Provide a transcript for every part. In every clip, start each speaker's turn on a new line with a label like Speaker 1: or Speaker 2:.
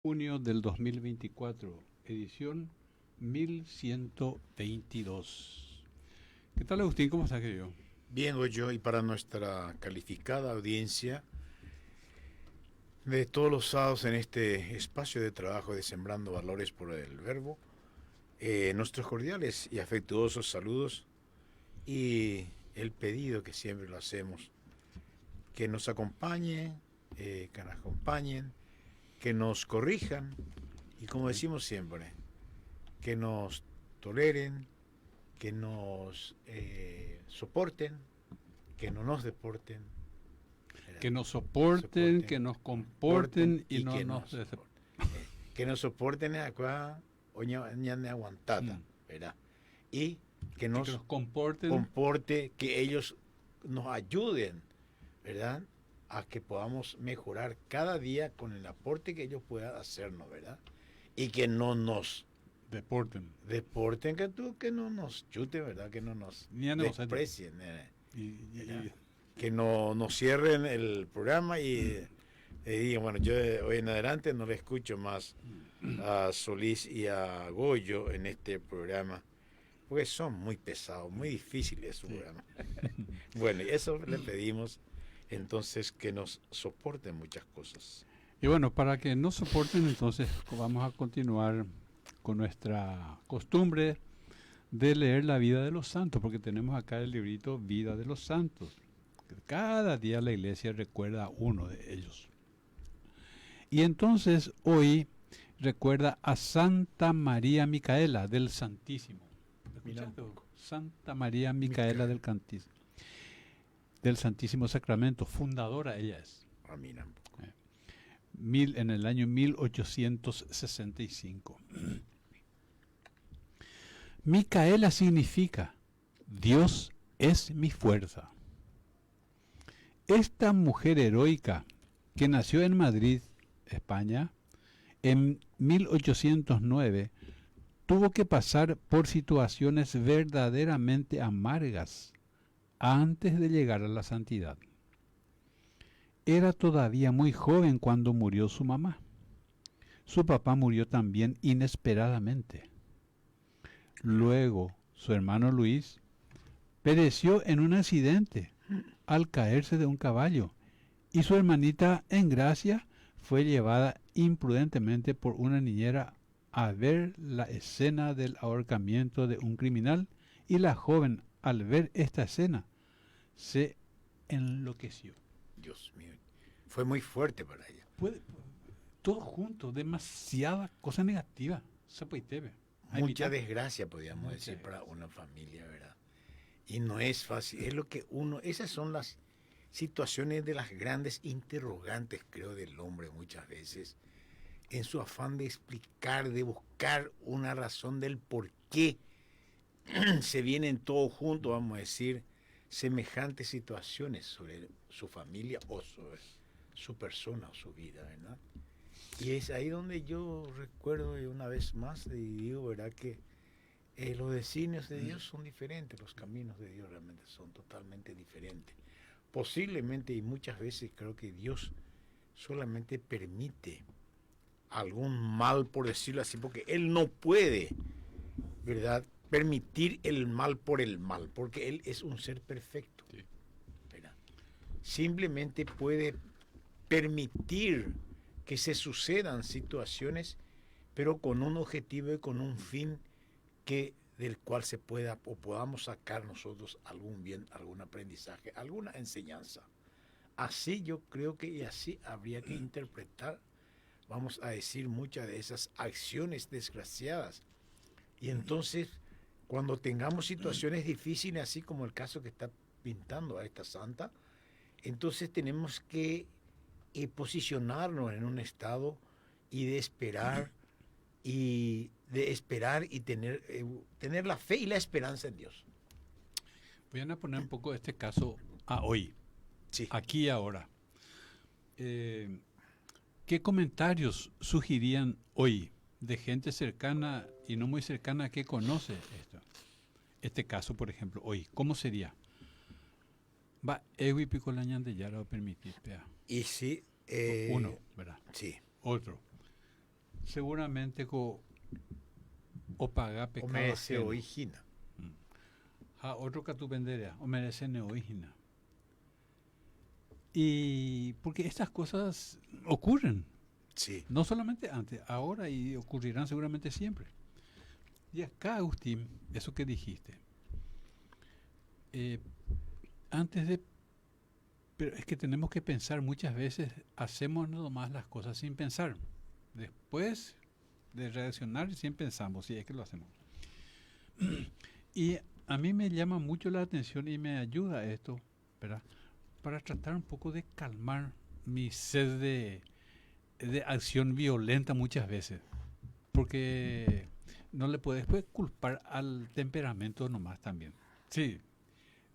Speaker 1: Junio del 2024, edición 1122. ¿Qué tal, Agustín? ¿Cómo estás, querido?
Speaker 2: Bien, Goyo, y para nuestra calificada audiencia de todos los sábados en este espacio de trabajo de Sembrando Valores por el Verbo, nuestros cordiales y afectuosos saludos y el pedido que siempre lo hacemos, que nos acompañen, que nos corrijan y, como decimos siempre, que nos toleren, que nos soporten, que no nos deporten,
Speaker 1: que nos soporten, que nos comporten y no
Speaker 2: que
Speaker 1: nos...
Speaker 2: que nos soporten acá oñane aguantata, ¿verdad? Y que nos
Speaker 1: comporten,
Speaker 2: comporte, que ellos nos ayuden, ¿verdad? A que podamos mejorar cada día con el aporte que ellos puedan hacernos, ¿verdad? Y que no nos
Speaker 1: deporten,
Speaker 2: que no nos chuten, ¿verdad? Que no nos desprecien, que no nos cierren el programa y digan, bueno, yo hoy en adelante no le escucho más a Solís y a Goyo en este programa, porque son muy pesados, muy difíciles su programa. Bueno, y eso le pedimos entonces, que nos soporten muchas cosas.
Speaker 1: Y bueno, para que nos soporten, entonces vamos a continuar con nuestra costumbre de leer la vida de los santos, porque tenemos acá el librito Vida de los Santos. Cada día la iglesia recuerda a uno de ellos. Y entonces hoy recuerda a Santa María Micaela del Santísimo. Santa María Micaela del Cantísimo, del Santísimo Sacramento, fundadora ella es. En el año 1865. Micaela significa Dios es mi fuerza. Esta mujer heroica que nació en Madrid, España, en 1809, tuvo que pasar por situaciones verdaderamente amargas antes de llegar a la santidad. Era todavía muy joven cuando murió su mamá. Su papá murió también inesperadamente. Luego, su hermano Luis pereció en un accidente al caerse de un caballo, y su hermanita Engracia fue llevada imprudentemente por una niñera a ver la escena del ahorcamiento de un criminal, y la joven, al ver esta escena, se enloqueció.
Speaker 2: Dios mío, fue muy fuerte para ella.
Speaker 1: Todo junto, demasiada cosa negativa.
Speaker 2: Mucha desgracia, podríamos decir, para una familia, ¿verdad? Y no es fácil, es lo que esas son las situaciones de las grandes interrogantes, creo, del hombre muchas veces, en su afán de explicar, de buscar una razón del por qué se vienen todos juntos, vamos a decir, semejantes situaciones sobre su familia o sobre su persona o su vida, ¿verdad? Y es ahí donde yo recuerdo una vez más y digo, ¿verdad?, que los designios de Dios son diferentes, los caminos de Dios realmente son totalmente diferentes. Posiblemente y muchas veces creo que Dios solamente permite algún mal, por decirlo así, porque Él no puede, ¿verdad?, permitir el mal por el mal, porque Él es un ser perfecto, ¿verdad? Simplemente puede permitir que se sucedan situaciones, pero con un objetivo y con un fin del cual se pueda o podamos sacar nosotros algún bien, algún aprendizaje, alguna enseñanza. Así yo creo que y así habría que interpretar, vamos a decir, muchas de esas acciones desgraciadas. Y entonces, cuando tengamos situaciones difíciles, así como el caso que está pintando a esta santa, entonces tenemos que posicionarnos en un estado y de esperar y tener la fe y la esperanza en Dios.
Speaker 1: Voy a poner un poco este caso a hoy,
Speaker 2: sí,
Speaker 1: aquí y ahora. ¿Qué comentarios sugirían hoy de gente cercana y no muy cercana que conoce esto? Este caso, por ejemplo, hoy, ¿cómo sería? Va, Ewi Picolañan de Yara permitir, pea.
Speaker 2: Y sí,
Speaker 1: uno, ¿verdad?
Speaker 2: Sí.
Speaker 1: Otro. seguramente o paga pecado
Speaker 2: Merece
Speaker 1: ajeno.
Speaker 2: origina.
Speaker 1: A otro que tú venderías, o merece neoígena. Y porque estas cosas ocurren,
Speaker 2: Sí.
Speaker 1: no solamente antes, ahora y ocurrirán seguramente siempre. Y acá, Agustín, eso que dijiste, eh, antes de... Pero es que tenemos que pensar muchas veces, hacemos nomás las cosas sin pensar. Después de reaccionar, sin pensamos, si es que lo hacemos. Y a mí me llama mucho la atención y me ayuda esto, ¿verdad? Para tratar un poco de calmar mi sed de acción violenta muchas veces. Porque no le puedes pues, culpar al temperamento nomás también. Sí,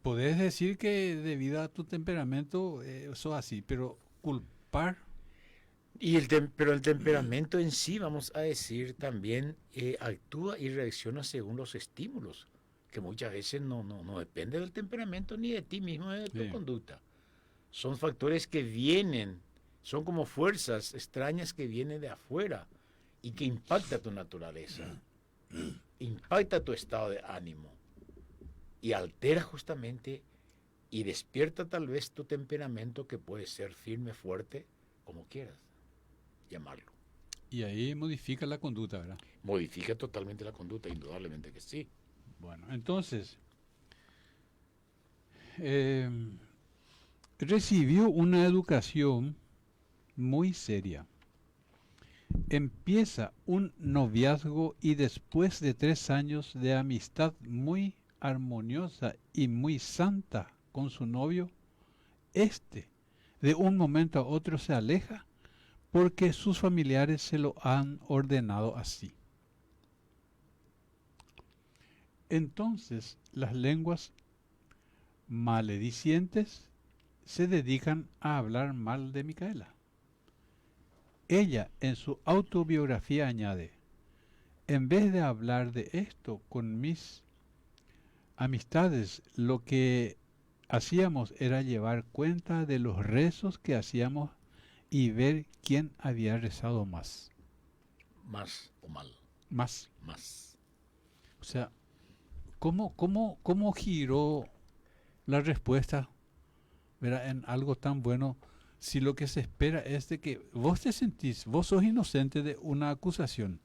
Speaker 1: podés decir que debido a tu temperamento sos así, pero culpar...
Speaker 2: Pero el temperamento en sí, vamos a decir, también actúa y reacciona según los estímulos, que muchas veces no depende del temperamento ni de ti mismo, ni de tu
Speaker 1: Sí.
Speaker 2: conducta. Son factores que vienen, son como fuerzas extrañas que vienen de afuera y que impacta tu naturaleza, impacta tu estado de ánimo y altera justamente y despierta tal vez tu temperamento, que puede ser firme, fuerte, como quieras llamarlo.
Speaker 1: Y ahí modifica la conducta, ¿verdad?
Speaker 2: Modifica totalmente la conducta, indudablemente que sí.
Speaker 1: Bueno, entonces, eh, recibió una educación muy seria. Empieza un noviazgo y después de 3 años de amistad muy armoniosa y muy santa con su novio, este de un momento a otro se aleja porque sus familiares se lo han ordenado así. Entonces las lenguas maledicientes se dedican a hablar mal de Micaela. Ella en su autobiografía añade: en vez de hablar de esto con mis amistades, lo que hacíamos era llevar cuenta de los rezos que hacíamos y ver quién había rezado más.
Speaker 2: Más o mal.
Speaker 1: Más.
Speaker 2: Más.
Speaker 1: O sea, ¿cómo giró la respuesta, ¿verdad?, en algo tan bueno, si lo que se espera es de que vos te sentís, vos sos inocente de una acusación?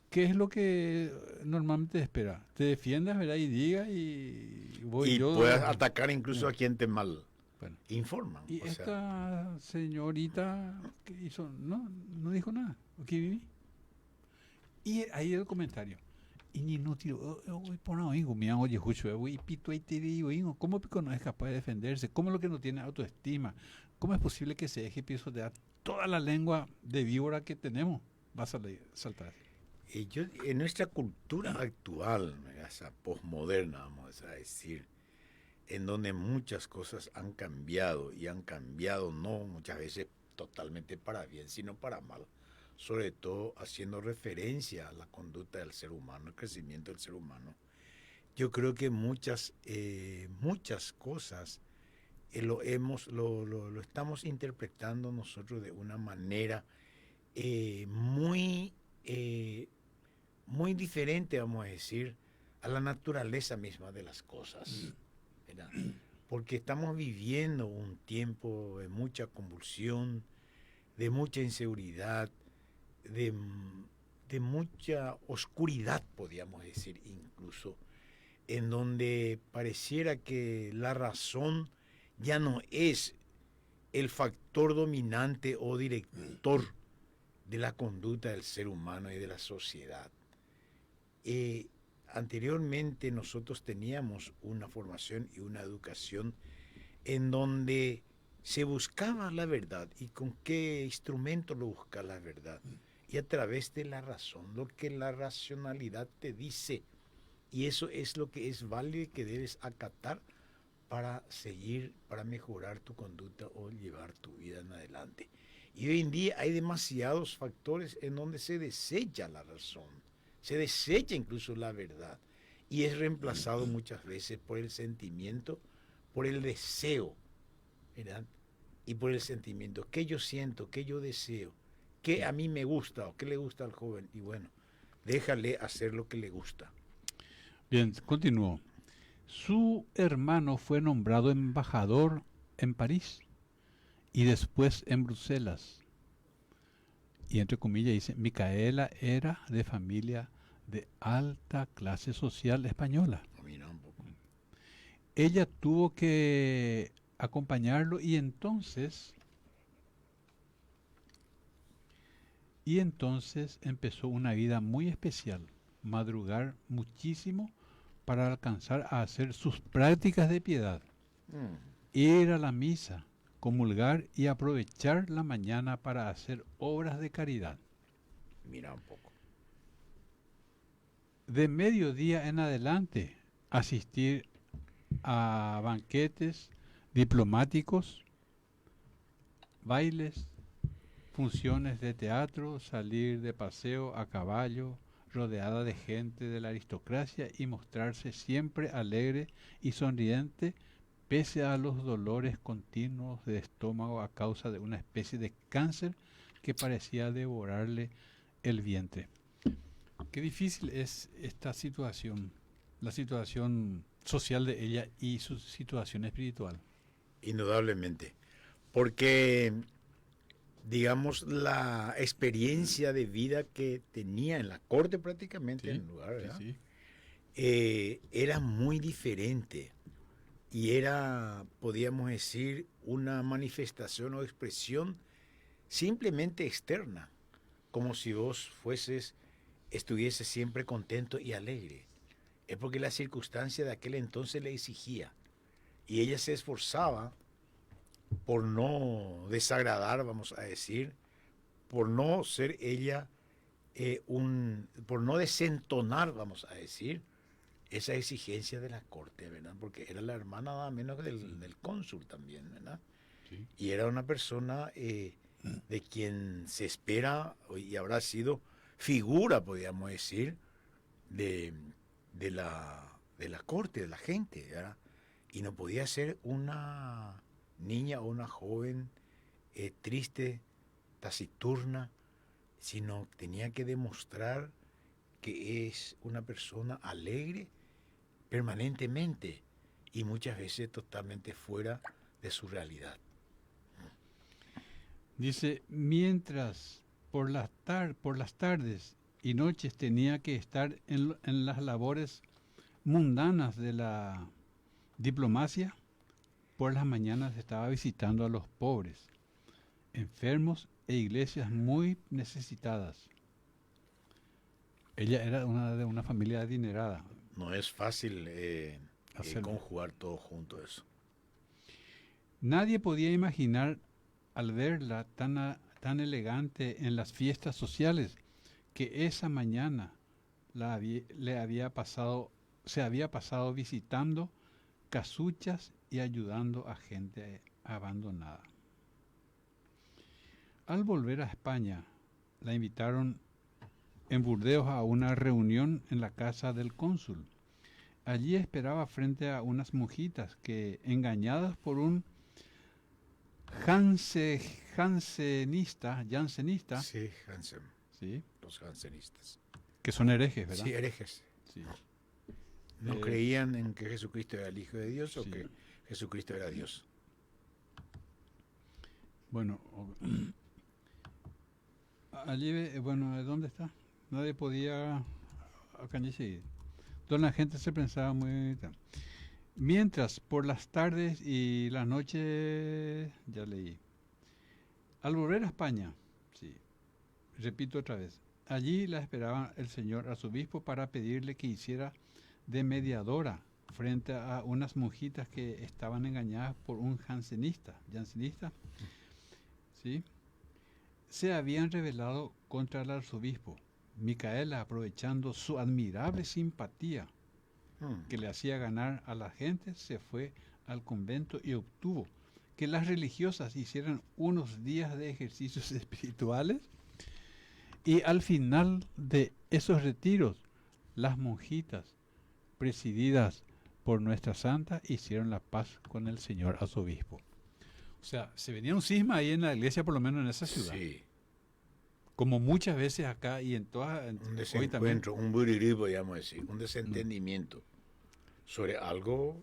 Speaker 1: ¿Qué es lo que normalmente espera? Te defiendas, ¿verdad? Y diga y voy
Speaker 2: Y puedas
Speaker 1: yo.
Speaker 2: atacar incluso a quien te mal
Speaker 1: Bueno,
Speaker 2: informan.
Speaker 1: y
Speaker 2: O sea,
Speaker 1: esta señorita que hizo, no dijo nada. Aquí viví. Y ahí el comentario. Y ni no tiro, por no, hijo, mi oye, justo, y pito ahí te digo, hijo, ¿cómo pico no es capaz de defenderse? ¿Cómo lo que no tiene autoestima? ¿Cómo es posible que se deje pisotear toda la lengua de víbora que tenemos? Vas a saltar.
Speaker 2: en nuestra cultura actual, esa posmoderna, vamos a decir, en donde muchas cosas han cambiado y han cambiado no muchas veces totalmente para bien, sino para mal, sobre todo haciendo referencia a la conducta del ser humano, el crecimiento del ser humano. Yo creo que muchas cosas lo estamos interpretando nosotros de una manera muy, muy diferente, vamos a decir, a la naturaleza misma de las cosas, ¿verdad? Porque estamos viviendo un tiempo de mucha convulsión, de mucha inseguridad, de, de mucha oscuridad, podríamos decir incluso, en donde pareciera que la razón ya no es el factor dominante o director de la conducta del ser humano y de la sociedad. Anteriormente nosotros teníamos una formación y una educación en donde se buscaba la verdad. ¿Y con qué instrumento lo busca la verdad? Y a través de la razón, lo que la racionalidad te dice. Y eso es lo que es válido y que debes acatar para seguir, para mejorar tu conducta o llevar tu vida en adelante. Y hoy en día hay demasiados factores en donde se desecha la razón, se desecha incluso la verdad, y es reemplazado muchas veces por el sentimiento, por el deseo, ¿verdad? Y por el sentimiento que yo siento, que yo deseo, qué a mí me gusta o qué le gusta al joven. Y bueno, déjale hacer lo que le gusta.
Speaker 1: Bien, continuó. Su hermano fue nombrado embajador en París y después en Bruselas. Y entre comillas dice, Micaela era de familia de alta clase social española.
Speaker 2: Mira un poco.
Speaker 1: Ella tuvo que acompañarlo y entonces empezó una vida muy especial, madrugar muchísimo para alcanzar a hacer sus prácticas de piedad, ir a la misa, comulgar y aprovechar la mañana para hacer obras de caridad.
Speaker 2: Mira un poco.
Speaker 1: De mediodía en adelante, asistir a banquetes diplomáticos, bailes, funciones de teatro, salir de paseo a caballo, rodeada de gente de la aristocracia y mostrarse siempre alegre y sonriente pese a los dolores continuos de estómago a causa de una especie de cáncer que parecía devorarle el vientre. Qué difícil es esta situación, la situación social de ella y su situación espiritual.
Speaker 2: Indudablemente, porque digamos la experiencia de vida que tenía en la corte prácticamente,
Speaker 1: Sí,
Speaker 2: en el lugar, ¿verdad?
Speaker 1: sí.
Speaker 2: Era muy diferente y era, podríamos decir, una manifestación o expresión simplemente externa, como si vos estuviese siempre contento y alegre. Es porque la circunstancia de aquel entonces le exigía y ella se esforzaba por no desagradar, vamos a decir, por no ser ella por no desentonar, vamos a decir, esa exigencia de la corte, ¿verdad? Porque era la hermana nada menos del cónsul también, ¿verdad?
Speaker 1: Sí.
Speaker 2: Y era una persona de quien se espera y habrá sido figura, podríamos decir, de, de la corte, de la gente, ¿verdad? Y no podía ser una niña o una joven triste, taciturna, sino tenía que demostrar que es una persona alegre permanentemente y muchas veces totalmente fuera de su realidad.
Speaker 1: Dice, mientras por las tardes y noches tenía que estar en las labores mundanas de la diplomacia, por las mañanas estaba visitando a los pobres, enfermos e iglesias muy necesitadas. Ella era de una familia adinerada.
Speaker 2: No es fácil conjugar todo junto eso.
Speaker 1: Nadie podía imaginar al verla tan elegante en las fiestas sociales que esa mañana se había pasado visitando casuchas y ayudando a gente abandonada. Al volver a España, la invitaron en Burdeos a una reunión en la casa del cónsul. Allí esperaba frente a unas monjitas que, engañadas por un jansenista,
Speaker 2: Sí, Hansen,
Speaker 1: ¿sí?
Speaker 2: los jansenistas.
Speaker 1: Que son herejes, ¿verdad?
Speaker 2: Sí, herejes.
Speaker 1: Sí.
Speaker 2: No creían en que Jesucristo era el Hijo de Dios
Speaker 1: sí.
Speaker 2: o que Jesucristo era Dios.
Speaker 1: Bueno, allí, bueno, ¿dónde está? Nadie podía acá ni seguir. Entonces la gente se pensaba muy... Mientras, por las tardes y las noches, ya leí. Al volver a España, sí, repito otra vez, allí la esperaba el señor arzobispo para pedirle que hiciera de mediadora frente a unas monjitas que estaban engañadas por un jansenista, ¿sí? Se habían rebelado contra el arzobispo. Micaela, aprovechando su admirable simpatía que le hacía ganar a la gente, se fue al convento y obtuvo que las religiosas hicieran unos días de ejercicios espirituales y al final de esos retiros, las monjitas, presididas por nuestra santa, hicieron la paz con el señor arzobispo. O sea, se venía un cisma ahí en la iglesia, por lo menos en esa ciudad.
Speaker 2: Sí.
Speaker 1: como muchas veces acá y en todas...
Speaker 2: Un
Speaker 1: hoy también.
Speaker 2: desencuentro, un burirí, podríamos decir, un desentendimiento sobre algo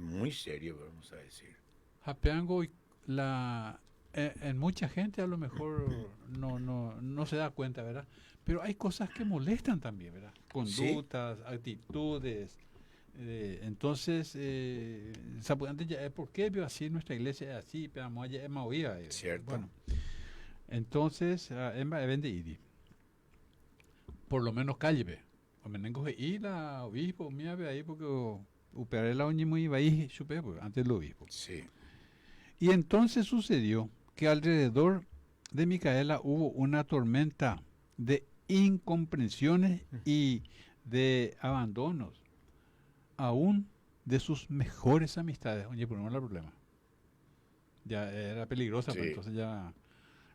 Speaker 2: muy serio, vamos a decir.
Speaker 1: Japeango, en mucha gente a lo mejor no se da cuenta, ¿verdad? Pero hay cosas que molestan también, ¿verdad? Conductas, actitudes. Entonces, ¿por qué veo así nuestra iglesia es así? Pero ya hemos oído.
Speaker 2: Cierto.
Speaker 1: Bueno, entonces, vende idi. Por lo menos calle, o menengo y la obispo, mira, ve ahí porque operé la oñi muy ahí, supe, antes lo obispo.
Speaker 2: Sí.
Speaker 1: Y entonces sucedió que alrededor de Micaela hubo una tormenta de incomprensiones y de abandonos, aún de sus mejores amistades. Oye, pero no era el problema. Ya era peligrosa,
Speaker 2: Sí.
Speaker 1: pues entonces ya...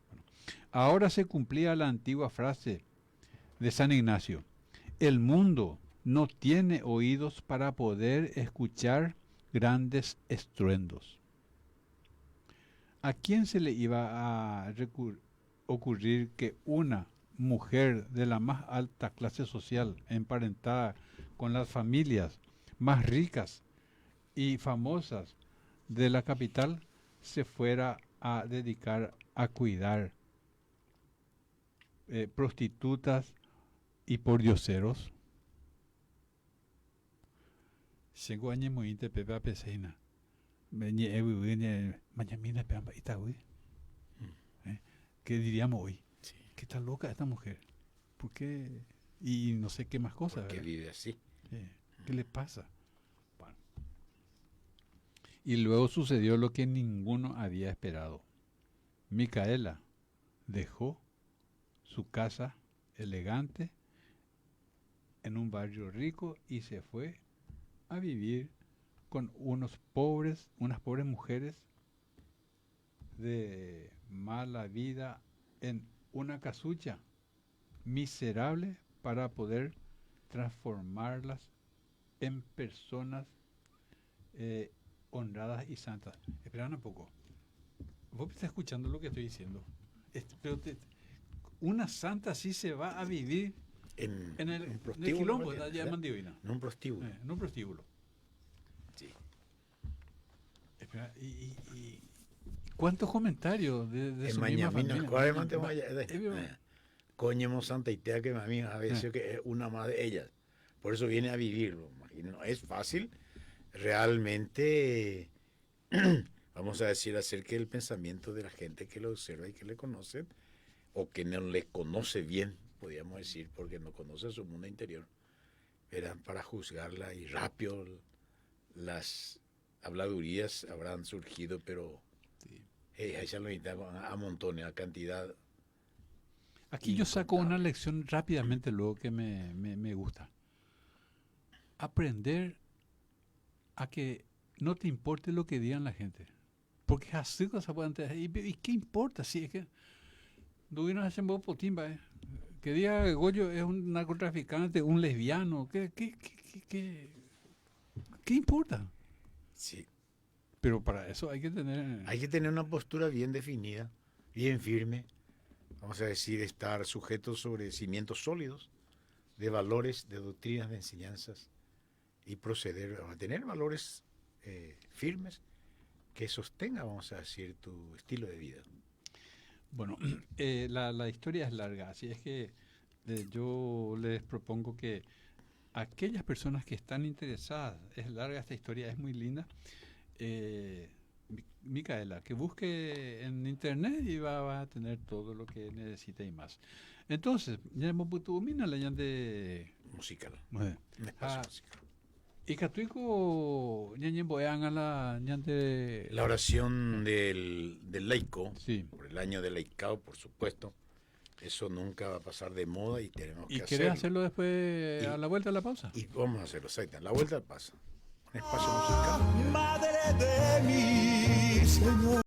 Speaker 1: Bueno. Ahora se cumplía la antigua frase de San Ignacio: el mundo no tiene oídos para poder escuchar grandes estruendos. ¿A quién se le iba a ocurrir que una mujer de la más alta clase social, emparentada con las familias más ricas y famosas de la capital, se fuera a dedicar a cuidar prostitutas y pordioseros? 5 años muy inte pepe a pesina. ¿Qué diríamos hoy?
Speaker 2: Sí.
Speaker 1: ¿Qué está loca esta mujer? ¿Por qué? Y no sé qué más cosas.
Speaker 2: Porque
Speaker 1: ¿verdad?
Speaker 2: vive así.
Speaker 1: ¿Qué le pasa? Bueno. Y luego sucedió lo que ninguno había esperado. Micaela dejó su casa elegante en un barrio rico y se fue a vivir con unas pobres mujeres de mala vida en una casucha miserable para poder transformarlas en personas honradas y santas. Espera un poco. Vos estás escuchando lo que estoy diciendo. Una santa sí se va a vivir en el quilombo, allá en Mandioina.
Speaker 2: En un prostíbulo.
Speaker 1: En un prostíbulo.
Speaker 2: Sí.
Speaker 1: Espera, y ¿cuántos comentarios de su misma familia?
Speaker 2: Coñemos Santa Itea que mami a veces que es una más de ellas. Por eso viene a vivirlo. No es fácil realmente, vamos a decir, hacer que el pensamiento de la gente que lo observa y que le conoce, o que no le conoce bien, podríamos decir, porque no conoce su mundo interior, eran para juzgarla y rápido las habladurías habrán surgido, pero ahí se lo a montones, a cantidad.
Speaker 1: Aquí yo saco una lección rápidamente luego que me gusta. Aprender a que no te importe lo que digan la gente. Porque así cosas pueden tener. ¿Y qué importa? Si es que no hubieran haciendo potimba, que diga que Goyo es un narcotraficante, un lesbiano. ¿Qué importa?
Speaker 2: Sí.
Speaker 1: Pero para eso hay que tener
Speaker 2: una postura bien definida, bien firme. Vamos a decir, estar sujetos sobre cimientos sólidos de valores, de doctrinas, de enseñanzas y proceder a tener valores firmes que sostenga, vamos a decir, tu estilo de vida.
Speaker 1: Bueno, la historia es larga, así es que yo les propongo que aquellas personas que están interesadas, es larga esta historia, es muy linda, Micaela, que busque en internet y va a tener todo lo que necesita y más. Entonces, ya hemos puesto la leyenda de
Speaker 2: musical.
Speaker 1: Un
Speaker 2: espacio musical.
Speaker 1: Y Catuico,
Speaker 2: la oración del laico,
Speaker 1: sí,
Speaker 2: por el año del laicado, por supuesto. Eso nunca va a pasar de moda y tenemos que hacerlo.
Speaker 1: ¿Y querés hacerlo después a la vuelta de la pausa?
Speaker 2: Y vamos a hacerlo, exacto, a la vuelta de la pausa. Un espacio musical.
Speaker 3: Madre de mi Señor.